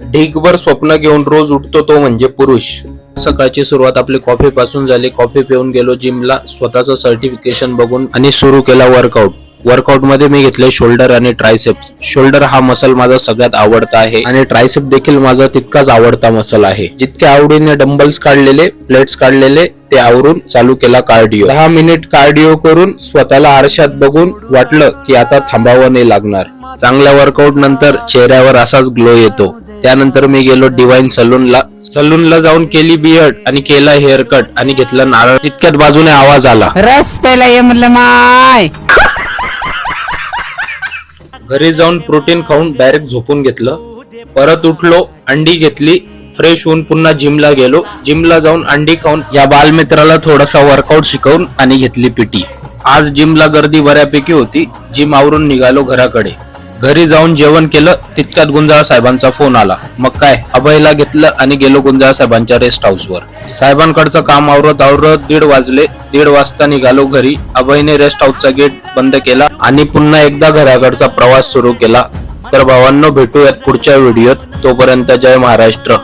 ढीगभर स्वप्न घेऊन रोज उठतो तो म्हणजे पुरुष। सकाळची सुरुवात आपली कॉफी पासून झाली। कॉफी पिऊन गेलो जिमला, स्वतःचं सर्टिफिकेशन बघून आणि सुरू केला वर्कआउट मध्ये मी घेतले शोल्डर आणि ट्रायसेप्स। शोल्डर हा मसल माझा सगळ्यात आवडता आहे आणि ट्रायसेप देखील माझा तितकाच आवडता मसल आहे। जितके आवडीने डंबल्स काढलेले, प्लेट्स काढलेले ते आवरून चालू केला कार्डिओ। 10 मिनिट कार्डिओ करून स्वतःला आरशात बघून वाटलं की आता थांबावं नाही लागणार। चांगल्या वर्कआउट नंतर चेहऱ्यावर असाच ग्लो येतो। त्यानंतर मी गेलो डिवाइन सलूनला जाऊन केली बियर्ड आणि केला हेअर कट आणि घेतला नारळ। तितक्यात बाजूने आवाज आला, रस पेला ये म्हणलं माय। घरी जाऊन प्रोटीन खाऊन डायरेक्ट झोपून घेतलं। परत उठलो, अंडी घेतली, फ्रेश होऊन पुन्हा जिमला गेलो। जिमला जाऊन अंडी खाऊन या बालमित्राला थोडासा वर्कआउट शिकवून आणि घेतली पीटी। आज जिमला गर्दी बऱ्यापैकी होती। जिम आवरून निघालो घराकडे। घरी जाऊन जेवण केलं, तितक्यात गुंजाळ साहेबांचा फोन आला। मग काय, अभयला घेतलं आणि गेलो गुंजाळ साहेबांच्या रेस्ट हाऊसवर। साहेबांकडचं काम आवरत 1:30 वाजले। 1:30 वाजता निघालो घरी। अभयने रेस्ट हाऊसचा गेट बंद केला आणि पुन्हा एकदा घराकडचा प्रवास सुरू केला। तर भावांनो, भेटूयात पुढच्या व्हिडिओत। तोपर्यंत जय महाराष्ट्र।